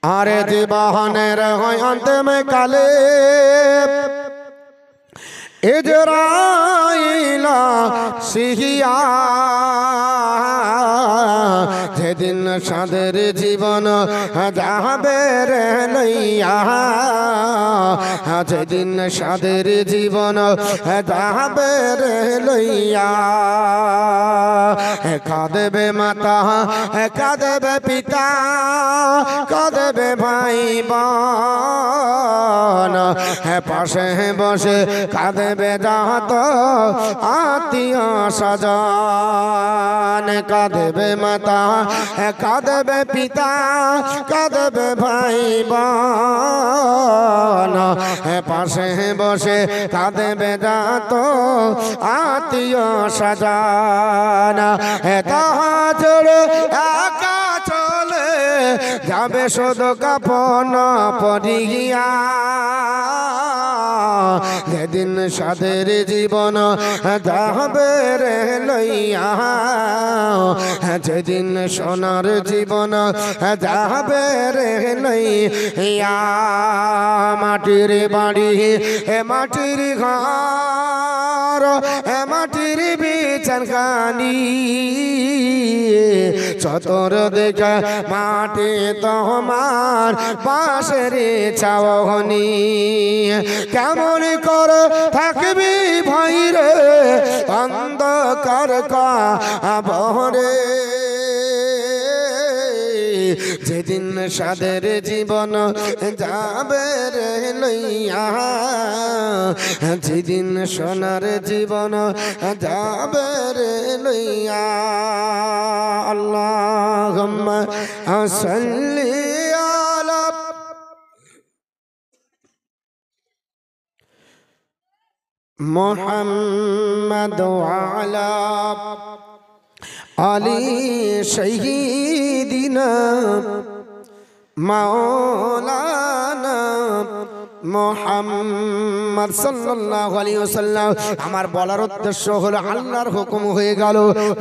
আরে জীবনের হয় অন্তিম কালে ইজরাইল সিহিয়া যেদিন সাদের জীবন যাবে রে লইয়া যেদিন সাদের জীবন যাবে রে লইয়া কাঁদবে মাতা কাঁদবে পিতা কাঁদবে ভাই বোন পাশে বসে কাঁদবে যাত আত্মীয় স্বজন কাঁদবে মাতা কাঁদবে পিতা কাঁদবে ভাই বোন পাশে বসে কাঁদবে যাত আত্মীয় স্বজন তাহাজড় একা চলে যাবে শুধু কাপন পরিয়া যেদিন সাদের জীবন যাবে রে লইয়া যেদিন সোনার জীবন যাবে রে লইয়া মাটির বাড়ি মাটির ঘর মাটির বিছানখানি চতর দেখে মাটি তোমার পাশের ছাওনি কেমন কর থাকবি ভাই রে অন্ধকার কবরে যেদিন সাদের জীবন যাবে রে লইয়া যেদিন সোনার জীবন যাবে রে লইয়া আল্লাহুম্মা সাল্লি আলা মুহাম্মাদ ওয়া আলা আলি সাইয়্যিদিনা মাওলানা মুহাম্মদ সাল্লাল্লাহু আলাইহি ওয়াসাল্লাম। আমার বলার উদ্দেশ্য হলো আল্লাহর হুকুম হয়ে গেল,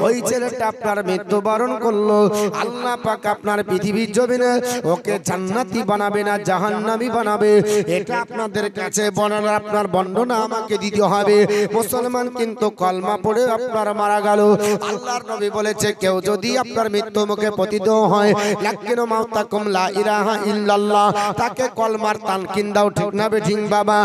ওই ছেলেটা আপনার মৃত্যুবরণ করলো, আল্লাহ পাক আপনার পৃথিবীর জমিনে ওকে জান্নাতি বানাবে না জাহান্নামী বানাবে, এটা আপনাদের কাছে বলার আপনার বর্ণনা আমাকে দিতে হবে। মুসলমান কিন্তু কলমা পড়ে আপনার মারা গেল। আল্লাহর নবী বলেছে কেউ যদি আপনার মৃত্যু মুখে পতিত হয় লাকিনু মাউতাকুম লা ইলাহা ইল্লাল্লাহ, তাকে কলমার তানকিন দাও, ঠিক না বেঠিক বাবা?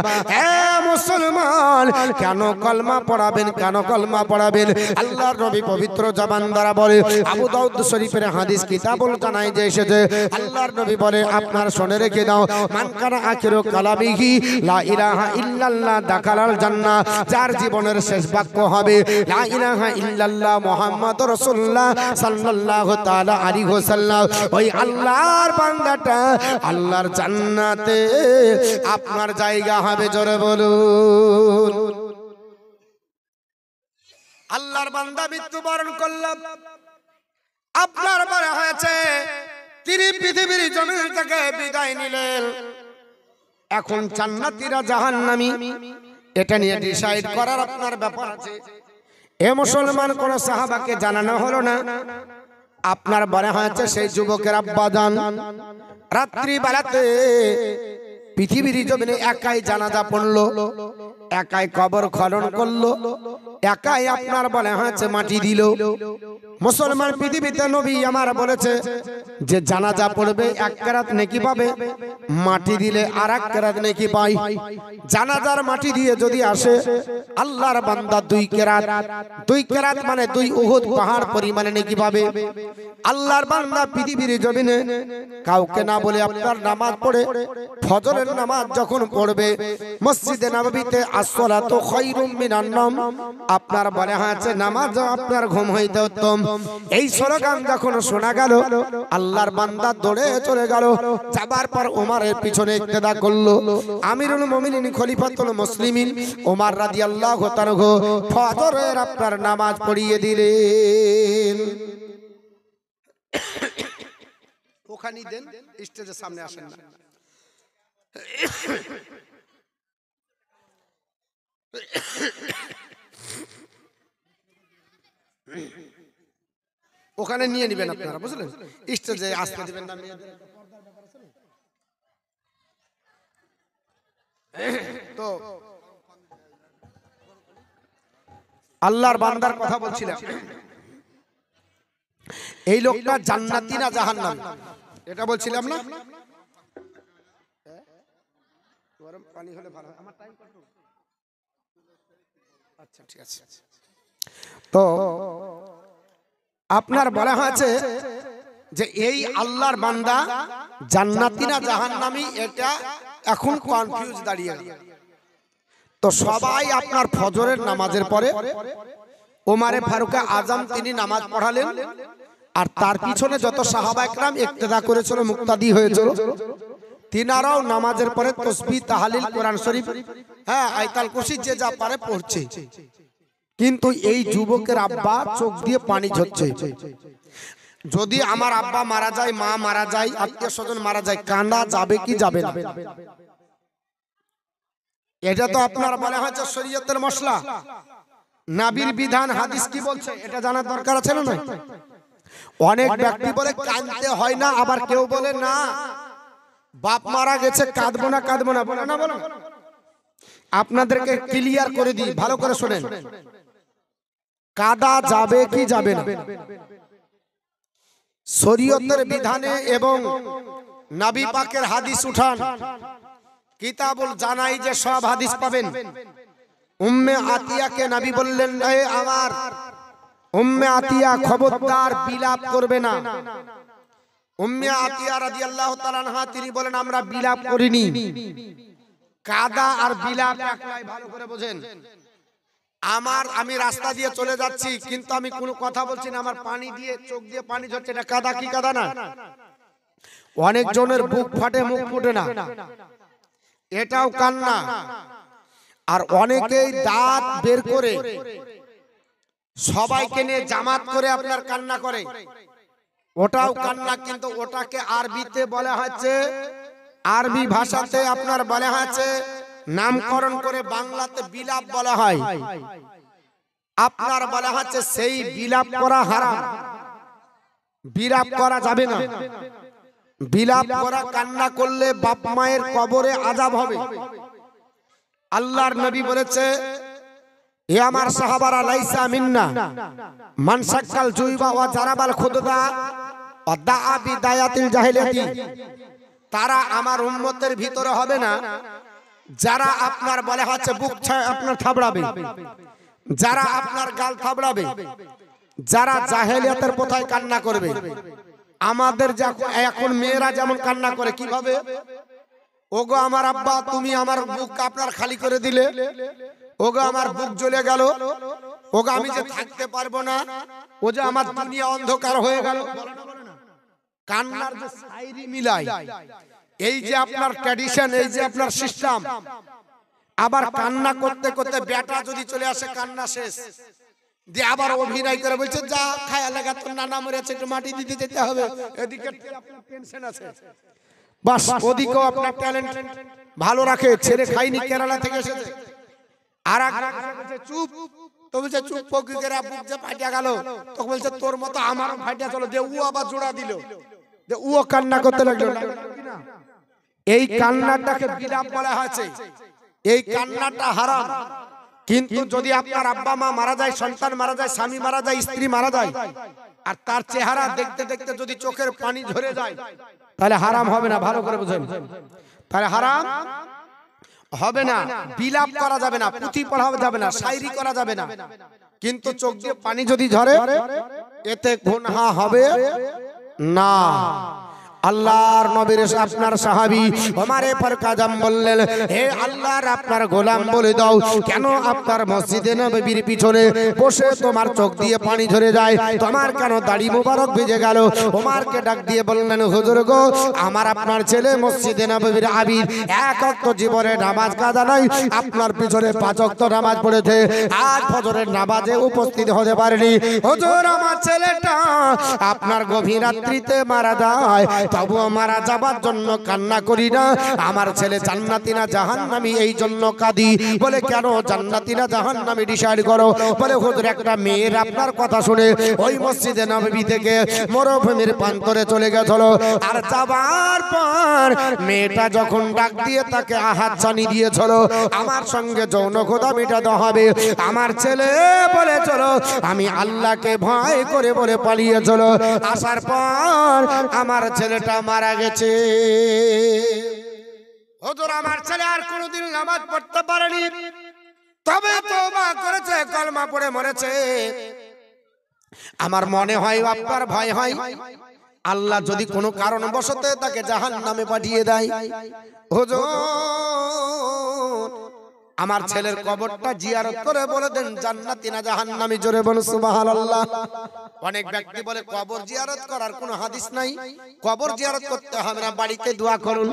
মুসলমান কেন কলমা পড়াবেন, কেন কলমা পড়াবেন? আল্লাহর নবী পবিত্র জবান দ্বারা বলে, আবু দাউদ শরীফের হাদিস কিতাবুল কানায় যে এসেছে, আল্লাহর নবী বলে আপনার শুনে রেখে দাও, মান কানা আখিরু কালামিহি লা ইলাহা ইল্লাল্লাহ দাখালাল জান্নাহ, যার জীবনের শেষ বাক্য হবে লা ইলাহা ইল্লাল্লাহ মুহাম্মাদুর রাসূলুল্লাহ সাল্লাল্লাহু তাআলা আলাইহি ওয়াসাল্লাম, ওই আল্লাহর বান্দাটা আল্লাহর জান্নাতে আপনার জায়গা হবে। জোরে বলুন। আল্লাহর বান্দা মৃত্যুবরণ করলাম, আপনার পরে হয়েছে তিনি পৃথিবীর জমিন থেকে বিদায় নিলেন, এখন জান্নাতীরা জাহান্নামী, এটা নিয়ে ডিসাইড করার আপনার ব্যাপার আছে। এ মুসলমান কোন সাহাবাকে জানানো হলো না, আপনার বলা হয়েছে সেই যুবকের আব্বা জান রাত্রি বেলাতে পৃথিবীর জমিনে একাই জানাজা পড়লো, একাই কবর খনন করলো, একাই আপনার বলা হয়েছে মাটি দিল। মুসলমান পৃথিবীতে নবী আমার বলেছে যে জানাজা পড়বে এক কেরাত নেকি পাবে, মাটি দিলে আর এক কেরাত নেকি পাই। জানাজার মাটি দিয়ে যদি আসে আল্লাহর বান্দা দুই কেরাত মানে দুই উহুদ পাহাড় পরিমাণে নেকি পাবে। আল্লাহর বান্দা পৃথিবীর জমিনে কাউকে না বলে আপনার নামাজ পড়ে ফজরের নামাজ যখন পড়বে মসজিদে নববীতে আসসালাতু খায়রুম মিনান নাওম, আপনার বলা হয়েছে নামাজ আপনার ঘুম হইতে উত্তম। এই স্লোগান যখন শোনা গেল আল্লাহর বান্দা দৌড়ে চলে গেল, যাবার পর ওমরের পিছনে ইক্তেদা করলো। আমিরুল মুমিনিন খলিফাতুল মুসলিমিন ওমর রাদিয়াল্লাহু তাআলা ফজরের আপনার নামাজ পড়িয়ে দিলেন। ওখানে দেন, স্টেজের সামনে আসেন না। ওখানে নিয়ে নেবেন আপনারা, বুঝলেন? স্টেজে আসতে দিবেন না মেয়েদের। তো আল্লাহর বান্দার কথা বলছিলাম, এই লোকটা জান্নাতি না জাহান্নামী এটা বলছিলাম না? গরম পানি হলে ভালো হয়। আমার টাইম কত? আচ্ছা ঠিক আছে। তো আপনার বলা হয়েছে যে এই আল্লাহর বান্দা জান্নাতি না জাহান্নামী, এটা এখন কনফিউজ দাঁড়িয়ে গেল। তো সবাই আপনার ফজরের নামাজের পরে ওমারে ফারুকে আজম তিনি নামাজ পড়ালেন, আর তার পিছনে যত সাহাবা একরাম ইক্তেদা করেছিল, মুক্তাদি হয়েছিল, তিনারাও নামাজের পরে তাসবিহ তাহলিল কোরআন শরীফ আয়াতুল কুরসি যে যা পারে পড়ছে। কিন্তু এই যুবকের আব্বা চোখ দিয়ে পানি ঝরছে। যদি আমার আব্বা মারা যায়, মা মারা যায়, আত্মীয় স্বজন মারা যায়, কান্না যাবে কি যাবে না? এটা তো আপনার বলা হয়েছে শরীয়তের মশলা, নবীর বিধান, হাদিস কি বলছে এটা জানার দরকার আছে না? অনেক ব্যক্তি বলে কাঁদতে হয় না, আবার কেউ বলে না বাপ মারা গেছে কাঁদবো না, কাঁদবো না, বলে না? বলো, আপনাদেরকে ক্লিয়ার করে দিই, ভালো করে শোনেন, কাঁদা যাবে কি যাবে না? শরীয়তের বিধানে এবং নবী পাকের হাদিস উঠান, কিতাবুল জানাইজে সব হাদিস পাবেন। উম্মে আতিয়াকে নবী বললেন, এ আমার উম্মে আতিয়া খবরদার বিলাপ করবে না। উম্মে আতিয়া রাদিয়াল্লাহু তাআলা আনহা তিনি বলেন, আমরা বিলাপ করিনি। কাদা আর বিলাপ একলাই, ভালো করে বোঝেন। আমি রাস্তা দিয়ে চলে যাচ্ছি, কিন্তু আমি কোনো কথা বলছি না, আমার পানি দিয়ে চোখ দিয়ে পানি ঝরছে, এটা কাদা কি কাদা না? অনেক জনের বুক ফাটে মুখ ফুটে না, এটাও কান্না। আর অনেকেই দাঁত বের করে সবাইকে নিয়ে জামাত করে আপনার কান্না করে, ওটাও কান্না। কিন্তু ওটাকে আরবিতে বলা হচ্ছে, আরবি ভাষাতে আপনার বলা হচ্ছে, নামকরণ করে বাংলাতে বিলাপ বলা হয়। আপনার বলা হচ্ছে সেই বিলাপ করা হারাম, বিলাপ করা যাবে না। বিলাপ করা, কান্না করলে বাপ মায়ের কবরে আযাব হবে। আল্লাহর নবী বলেছে, হে আমার সাহাবারা, লাইসা মিন্না মান শাক্কাল জুইবা ওয়া জারাবাল খুদদা ওয়া দাআ বিদায়াতিল জাহিলিয়াতি। তারা আমার উম্মতের ভিতরে হবে না যারা আপনার বলে হচ্ছে বুক আপনার থাবড়াবে, যারা আপনার গাল থাবড়াবে, যারা জাহেলিয়াতের প্রথায় কান্না করবে। আমাদের এখন মেয়েরা যেমন কান্না করে, কিভাবে? ওগো আমার আব্বা, তুমি আমার বুক আপনার খালি করে দিলে, ওগো আমার বুক জ্বলে গেল, ওগো আমি যে থাকতে পারবো না, ও যে আমার দুনিয়া অন্ধকার হয়ে গেল। কান্নার যে শায়রি মিলাই, এই যে আপনার ট্র্যাডিশন, এই যে আপনার সিস্টেম। আবার কান্না করতে করতে বেটা যদি চলে আসে, কান্না শেষ দিয়ে আবার অভিনয় করে বলছে, যা খায়া লাগা তোর নানা মরেছে, একটু মাটি দিতে যেতে হবে। এদিকে আপনার টেনশন আছে, বাস ওদিকেও আপনার ট্যালেন্ট ভালো রাখে, ছেলে খাইনি, কেরালা থেকে এসেছে। আর চুপ, তো বলছে চুপ পকিকের বুক যে ফাটিয়া গেল, তো বলছে তোর মতো আমারও ফাটিয়া চলো দে। ও আবার জোড়া দিল, ও কান্না করতে লাগলো। এই কান্নাটাকে বিলাপ বলা হয়েছে, এই কান্নাটা হারাম। কিন্তু যদি আপনার আব্বা মা মারা যায়, সন্তান মারা যায়, স্বামী মারা যায়, স্ত্রী মারা যায়, আর তার চেহারা দেখতে দেখতে যদি চোখের পানি ঝরে যায়, তাহলে হারাম হবে না? ভালো করে বুঝেন, তাহলে হারাম হবে না। বিলাপ করা যাবে না, পুঁথি পড়া যাবে না, শায়রি করা যাবে না। কিন্তু চোখ দিয়ে পানি যদি ঝরে, এতে গুনাহ হবে না। আল্লাহর নবীর আপনার সাহাবী ওমরে ফারুক আজম বললেন, হে আল্লাহর আপনার গোলাম, বলে দাও কেন আপনার মসজিদে নববীর পিছনে বসে তোমার চোখ দিয়ে পানি ঝরে যায়, তোমার কেন দাড়ি মোবারক ভিজে গেল? ওমরকে ডাক দিয়ে বললেন, হুজুর গো, আমার আপনার ছেলে মসজিদে নববীর আবিদ, এক ওয়াক্ত জীবনে নামাজ কাজা নাই, আপনার পিছনে 5 ওয়াক্ত নামাজ পড়েছে, আজ ফজরের নামাজে উপস্থিত হতে পারেনি। হুজুর, আমার ছেলেটা আপনার গভীর রাত্রিতে মারা যায়, তবুও মারা যাবার জন্য কান্না করি না। আমার ছেলে জান্নাতি না জাহান্নামী এই জন্য কাঁদি। বলে কেন জান্নাতি না জাহান্নামী ডিসাইড করো? বলে হুজুর একটা মেয়ের আপনার কথা শুনে ওই মসজিদে নববী থেকে মরুভূমির প্রান্তরে চলে গেছিল, আর যাবার পর মেয়েটা যখন ডাক দিয়ে তাকে আহাত জানি দিয়েছিল আমার সঙ্গে যৌন খোদা মেটাতে হবে। আমার ছেলে বলেছিল আমি আল্লাহকে ভয় করে বলে পালিয়েছিল। আসার পর আমার ছেলেটা মারা গেছে। হুজুর আমার ছেলে আর কোনোদিন নামাজ পড়তে পারেনি, তবে তওবা করেছে, কলমা পড়ে মরেছে। আমার মনে হয় আপনার ভয় হয় আল্লাহ যদি কোনো কারণবশত তাকে জাহান্নামে পাঠিয়ে দেয়। হুজুর আমার ছেলের কবরটা জিয়ারত করে বলে দেন জান্নাতি না জাহান্নামী, জোরে বলুন সুবহানাল্লাহ। অনেক ব্যক্তি বলে কবর জিয়ারত করার কোনো হাদিস নাই, কবর জিয়ারত করতে হবে না, বাড়িতে দোয়া করুন।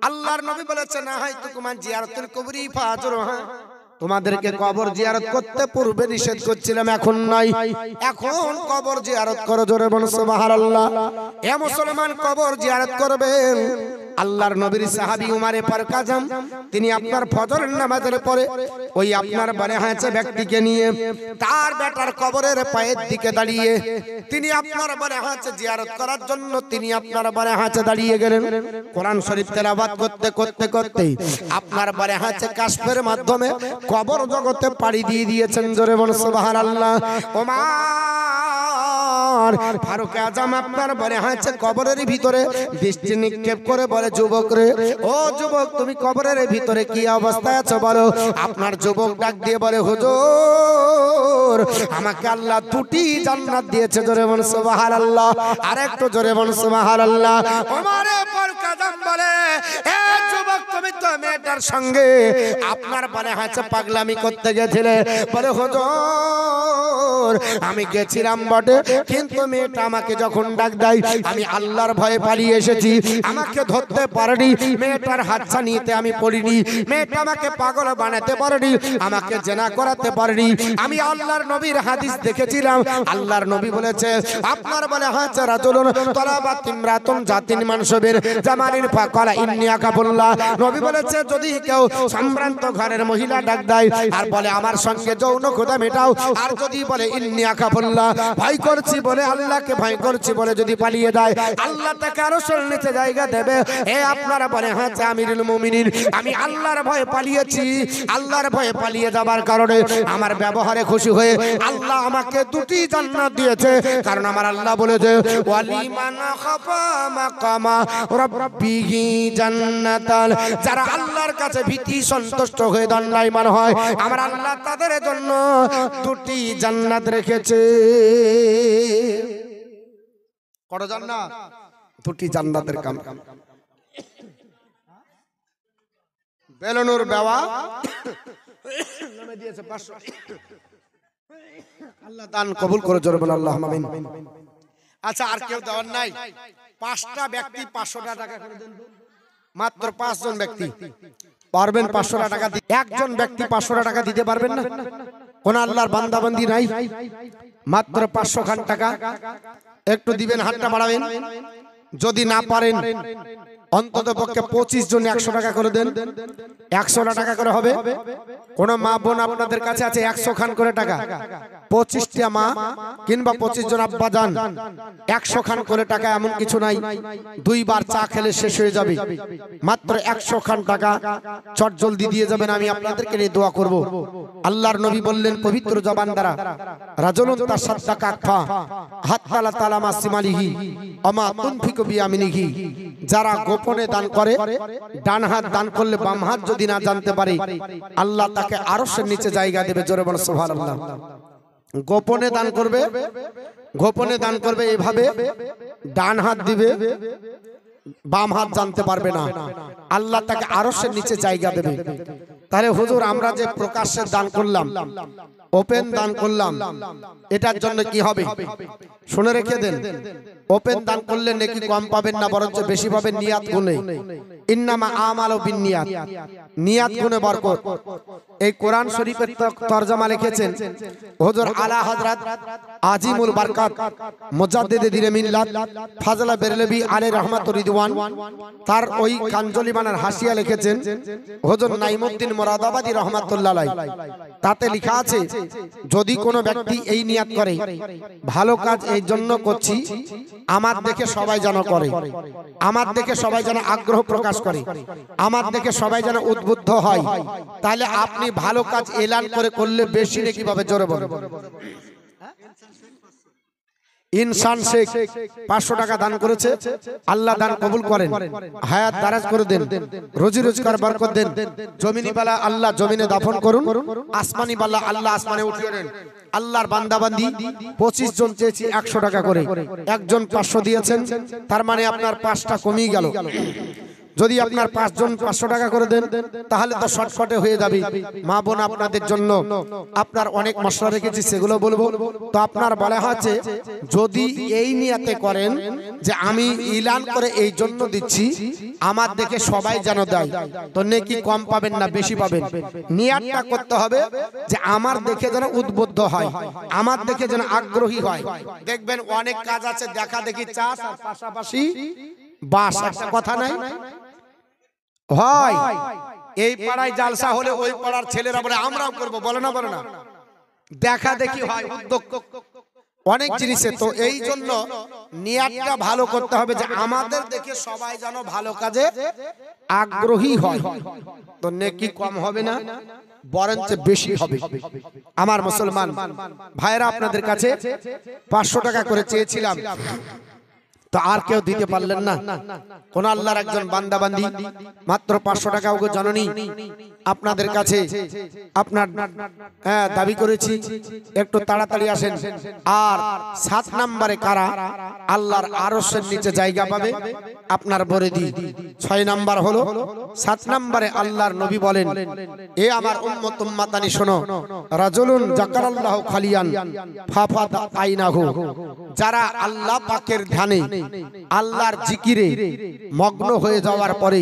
আল্লাহর নবী বলেছেন না হয় তুকুমান জিয়ারতুল কবরি ফাজরুহা, তোমাদেরকে কবর জিয়ারত করতে পূর্বে নিষেধ করছিলাম, এখন নাই, এখন কবর জিয়ারত করো, জোরে বলুন সুবহানাল্লাহ। এ মুসলমান কবর জিয়ারত করবেন। আল্লাহর নবীর সাহাবী উমারে ফারুক আজম তিনি আপনার ফজরের নামাজের পরে ওই আপনার বনে হয়েছে ব্যক্তিকে নিয়ে তার বেটার কবরের পায়ের দিকে দাঁড়িয়ে তিনি আপনার বনে হয়েছে জিয়ারত করার জন্য তিনি আপনার বনে হয়েছে দাঁড়িয়ে গেলেন। কোরআন শরীফ তেলাওয়াত করতে করতে করতে আপনার বনে হয়েছে কাশফের মাধ্যমে কবর জগতে পাড়ি দিয়ে দিয়েছেন, জোরে বলুন সুবহানাল্লাহ। ওমর ফারুক আজম আপনার বলে হয়েছে কবরের ভিতরে দৃষ্টি নিক্ষেপ করে বলে যুবক রে, ও যুবক তুমি কবরের ভিতরে কি অবস্থায় আছো বলো। আপনার যুবক ডাক দিয়ে বলে হুজুর আমাকে আল্লাহ দুটি জান্নাত দিয়েছে, জোরে বলুন সুবহানাল্লাহ। আরেকটু জোরে বলুন সুবহানাল্লাহ। ওমর ফারুক আজম বলে এ যুবক তুমি তো মেয়েটার সঙ্গে আপনার বলে হয়েছে পাগলামি করতে গেছিলে। বলে হুজুর আমি গেছিলাম বটে, কিন্তু মেয়েটা আমাকে যখন ডাক দেয় আমি আল্লাহর ভয়ে পালিয়ে এসেছি, আমাকে ধরতে পারেনি, মেয়েটার হাতছা নিতে আমি পড়িনি, মেয়েটা আমাকে পাগল বানাতে পারেনি, আমাকে জেনা করাতে পারেনি। আমি আল্লাহর নবীর হাদিস দেখেছিলাম, আল্লাহর নবী বলেছে আপনার বলে হয়েছে রাজুলুন তলাবাত ইমরাতুন জাতিন মানসুবির জামানিন ফাকালা ইন্নী আকাবুল্লাহ। নবী বলেছে যদি কেউ সম্ভ্রান্ত ঘরের মহিলা ডাক দেয় আর বলে আমার সঙ্গে যৌন ক্ষুধা মেটাও, আর যদি বলে ইন্নী আকাবুল্লাহ ভয় করছি বলে আল্লাহকে ভয় করছি বলে যদি পালিয়ে যায় আল্লাহ তাকে আরশের নিচে জায়গা দেবে। এ আপনারা বলে হ্যাঁ আমিরুল মুমিনিন আমি আল্লাহর ভয়ে পালিয়েছি, আল্লাহর ভয়ে পালিয়ে যাবার কারণে আমার ব্যবহারে খুশি হয়ে আল্লাহ আমাকে দুটি জান্নাত দিয়েছে। কারণ আমার আল্লাহ বলেছে ওয়ালিমান খাফা মাকামা রাব্বিহি জান্নাতাল, যারা আল্লাহর কাছে ভীতি সন্তুষ্ট হয়ে দণ্ডায়মান হয় আমার আল্লাহ তাদের জন্য দুটি জান্নাত রেখেছে। কত জান্নাত? দুটি জান্নাতের কাম। বেলনুর বেওয়া নামে দিয়েছে 500। আল্লাহ দান কবুল করে, জোরে বল আল্লাহুম্মা আমিন। আচ্ছা আর কেউ দেওয়ার নাই? 5টা ব্যক্তি 500 টাকা করে দেন। মাত্র 5 জন ব্যক্তি পারবেন 500 টাকা দিতে। একজন ব্যক্তি 500 টাকা দিতে পারবেন না? কোন আল্লাহর বান্দাবান্দি নাই? মাত্র 500 খান টাকা একটু দিবেন, হাতটা বাড়াবেন। যদি না পারেন অন্তত পক্ষে 25 জন 100 টাকা করে দেন। 100 টাকা করে হবে। কোন মা বোন আপনাদের কাছে আছে 100 খান করে টাকা? 25টা মা কিংবা 25 জন আব্বা যান 100 খান করে টাকা এমন কিছু নাই, 2 বার চা খেলে শেষ হয়ে যাবে। মাত্র 100 খান টাকা চট জলদি দিয়ে যাবেন, আমি আপনাদেরকে নিয়ে দোয়া করব। আল্লাহর নবী বললেন পবিত্র জবান দ্বারা রাজুলুন তাসাদ্দাকা আখফা হাত্তা লা তালামা সিমালিহি আমা তুনফিকু বিয়ামিনিহি, যারা গোপনে দান করে, ডান হাত দান করলে বাম হাত যদি না জানতে পারে আল্লাহ তাকে আরশের নিচে জায়গা দেবে, জোরে বল সুবহানাল্লাহ। গোপনে দান করবে, গোপনে দান করবে এভাবে ডান হাত দিবে, বাম হাত জানতে পারবে না, আল্লাহ তাকে আরশের নিচে জায়গা দেবে। তাহলে হুজুর আমরা যে প্রকাশ্যে দান করলাম, ওপেন দান করলাম, এটার জন্য কি হবে শুনে রেখে দেন। ওপেন দান করলে নেকি কম পাবেন না, বরঞ্চ বেশি পাবেন নিয়াত গুণে। ইন্নামা আমালু বিন্নিয়াত, নিয়াত গুণে বরকত। এই কোরআন শরীফের তরজমা লিখেছেন হুজুর আলা হযরত আজিমুল বরকত মুজাদ্দিদে দ্বীনে মিল্লাত ফাজলা বেরলভী আলাইহি রাহমাতুর রিদওয়ান, তার ওই কাঞ্জলি বানার হাসিয়া লিখেছেন হুজুর নাইমুদ্দিন মুরাদাবাদী রাহমাতুল্লাহ আলাইহি। তাতে লেখা আছে যদি কোনো ব্যক্তি এই নিয়াত করে ভালো কাজ এই জন্য করছি আমার দেখে সবাই যেন করে, আমার দেখে সবাই যেন আগ্রহ প্রকাশ করে, আমার দেখে সবাই যেন উদ্বুদ্ধ হয়, তাহলে আপনি ভালো কাজ এলান করে করলে বেশি নাকি পাবে। জোরে বলুন। ইনসান শেখ 500 টাকা দান করেছে, আল্লাহ দান কবুল করেন, হায়াত দারাজ করে দেন, রোজি রোজগার বরকত দেন। জমিনি বালা আল্লাহ জমিনে দাফন করুন, আসমানি বালা আল্লাহ আসমানে উঠিয়ে দেন। আল্লাহর বান্দাবান্দি 25 জন চেয়েছি 100 টাকা করে, একজন 500 দিয়েছেন, তার মানে আপনার 5টা কমিয়ে গেল। যদি আপনার 5 জন 500 টাকা করে দেন তাহলে তো শর্টকাটে হয়ে যাবে। মা বোন আপনাদের জন্য আপনার অনেক মশলা রেখেছি, সেগুলো বলবো। তো আপনার বলা হচ্ছে যদি এই নিয়াতে করেন যে আমি ইলান করে এই জন্য দিচ্ছি আমার দেখে সবাই যেন দেয়, তো নেকি কম পাবেন না বেশি পাবেন। নিয়াতটা করতে হবে যে আমার দেখে যেন উদ্বুদ্ধ হয়, আমার দেখে যেন আগ্রহী হয়। দেখবেন অনেক কাজ আছে দেখা দেখি চাষ আর পাশাপাশি বাস, একটা কথা নাই হয়। এই পাড়ায় জালসা হলে ওই পাড়ার ছেলেরা বলে আমরাও করব, বলে না, বলে না, দেখা দেখি হয়, উদ্যোগ অনেক জিনিসে। তো এই জন্য নিয়াতটা ভালো করতে হবে যে আমাদের দেখে সবাই যেন ভালো কাজে আগ্রহী হয়, তো নেকি কম হবে না বরঞ্চ বেশি হবে। আমার মুসলমান ভাইরা আপনাদের কাছে 500 টাকা করে চেয়েছিলাম, তো আর কেউ দিতে পারলেন না। কোন আল্লাহর একজন বান্দা বান্দি মাত্র 500 টাকা ওগো জননী আপনাদের কাছে আপনার দাবি করেছি, একটু তাড়াতাড়ি আসেন। আর 7 নম্বরে কারা আল্লাহর আরশের নিচে জায়গা পাবে আপনার বলে দিই। 6 নাম্বার হলো 7 নম্বরে আল্লাহর নবী বলেন, এ আমার উম্মত উম্মাতানি শোনো, রাজুলুন যাকারাল্লাহু খালিয়ান ফাফাত আইনাহু, যারা আল্লাহ পাকের ধ্যানে আল্লাহর জিকিরে মগ্ন হয়ে যাওয়ার পরে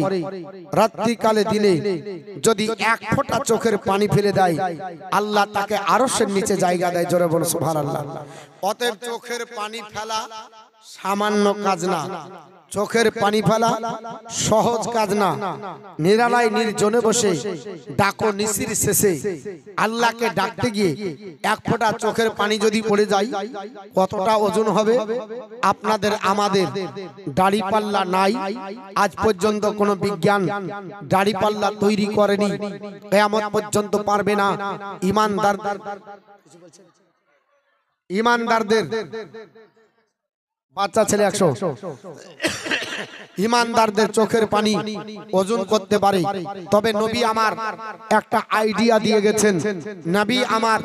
রাত্রিকালে দিনে যদি 1 ফোঁটা চোখের পানি ফেলে দেয় আল্লাহ তাকে আরশের নিচে জায়গা দেয়। জোরে বলো সুবহানাল্লাহ। অতএব চোখের পানি ফেলা সামান্য কাজ না, চোখের পানি ফেলা সহজ কাজ না। নিরালায় নির্জনে বসে ডাকো নিশির শেষে, আল্লাহকে ডাকতে গিয়ে 1 ফোঁটা চোখের পানি যদি পড়ে যায় কতটা ওজন হবে। আপনাদের আমাদের দাড়ি পাল্লা নাই, আজ পর্যন্ত কোনো বিজ্ঞান দাড়ি পাল্লা তৈরি করেনি, কিয়ামত পর্যন্ত পারবে না। ইমানদারদের বাচ্চা ছেলে 100 ইমানদারদের চোখের পানি ওজন করতে পারে। তবে নবী আমার একটা আইডিয়া দিয়ে গেছেন, নবী আমার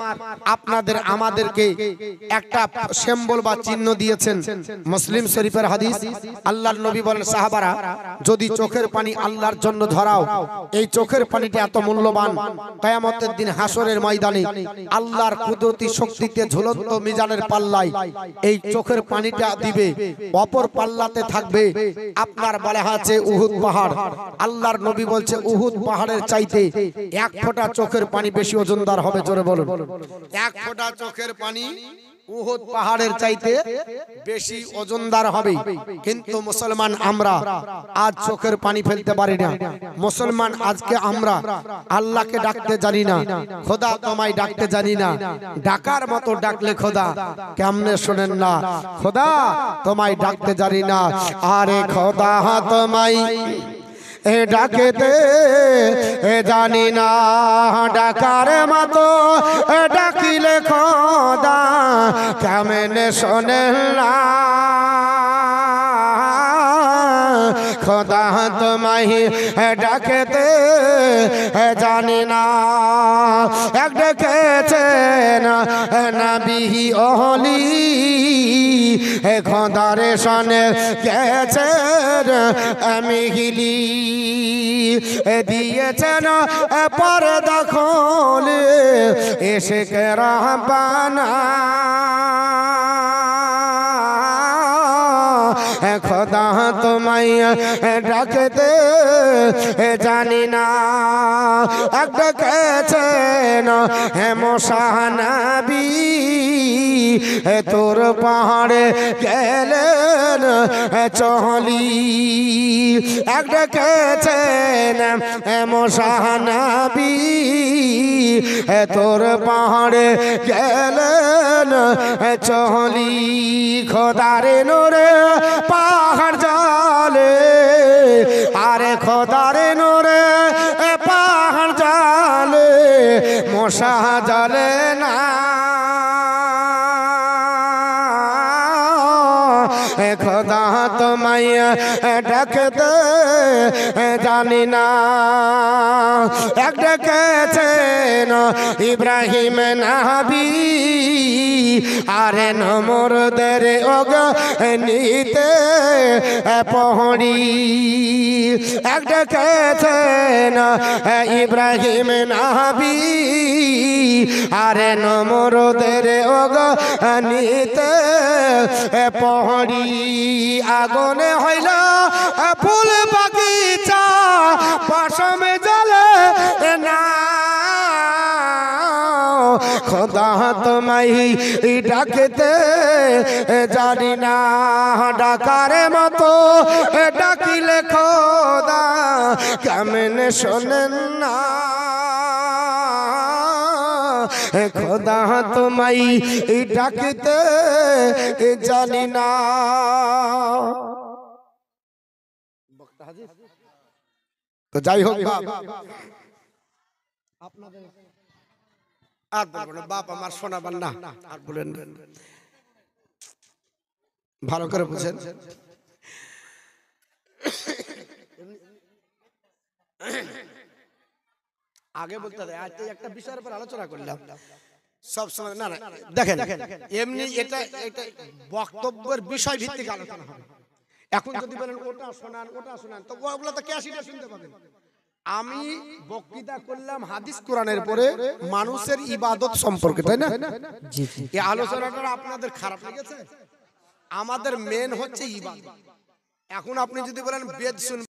আপনাদের আমাদেরকে একটা সিম্বল বা চিহ্ন দিয়েছেন। মুসলিম শরীফের হাদিস, আল্লাহর নবী বলেন সাহাবারা যদি চোখের পানি আল্লাহর জন্য ধরাও, এই চোখের পানিটা এত মূল্যবান, কিয়ামতের দিন হাসরের ময়দানে আল্লাহর কুদরতি শক্তিতে ঝুলন্ত মিজানের পাল্লায় এই চোখের পানিটা দিবে, অপর পাল্লাতে থাকবে আপনার বলা আছে উহুদ পাহাড়। আল্লাহর নবী বলছে উহুদ পাহাড়ের চাইতে 1 ফোঁটা চোখের পানি বেশি ওজনদার হবে। জোরে বলুন, 1 ফোঁটা চোখের পানি উহুদ পাহাড়ের চাইতে বেশি ওজনদার হবে। কিন্তু মুসলমান আমরা আজ চোখের পানি ফেলতে পারি না। মুসলমান আজকে আমরা আল্লাহকে ডাকতে জানি না, খোদা তোমায় ডাকতে জানি না। ডাকার মতো ডাকলে খোদা কেমনে শোনেন না, খোদা তোমায় ডাকতে জানি না, আরে খোদা তোমায় ডাকেতে জানি না, ডাকার মতো ডাকিলে খোদা কেমনে শোনেন না, খোদা তোমায় ডাকতে জানি না এক ডেকেছেন নবী ওলি খোদারে সনে গেছেন মিহিলি দিয়েছেন পর্দা খোলে ইশকে রাব্বানা খোদা তোমায় ডাকতে জানি না এক ডেকেছেন মুসা নবী তোর পাহাড়ে গেলেন চলি এক ডেকেছেন মুসা নবী তোর পাহাড়ে গেলেন চলি খোদারে নূরে পাহাড় জালে আরে খোদারে নূরে পাহাড় জালে মশা জালে না খোদা তোমায় ডাকতে জানি না এক ডেকেছেন ইব্রাহিম নবী আরে নমরুদের অগ্নিতে পড়ি এক ডেকেছেন ইব্রাহিম নবী আরে নমরুদের অগ্নিতে পড়ি আগুনে হইল ফুল বাগিচা পশমে জ্বলে না খোদা তোমায় ডাকতে জানি না ডাকার মতো ডাকিলে খোদা কেমন শোনেন না খোদা তোমায় ডাকতে জানি না তো যাই হোক আপনাদের আর বলবো না বাপ আমার শোনাবেন না আর বলেন ভালো করে বুঝেন আগে বলতে আজ একটা বিষয়ের উপর আলোচনা করলাম সব সময় না না দেখেন এমনি এটা বক্তব্যের বিষয় ভিত্তিক আলোচনা হবে এখন যদি বলেন ওটা শোনান তো ওগুলো তো ক্যাসেটে শুনতে পাবেন আমি বক্তৃতা করলাম হাদিস কোরআনের পরে মানুষের ইবাদত সম্পর্কে তাই না জি জি এই আলোচনাটা আপনাদের খারাপ লেগেছে আমাদের মেন হচ্ছে ইবাদত এখন আপনি যদি বলেন বেদ শুনবেন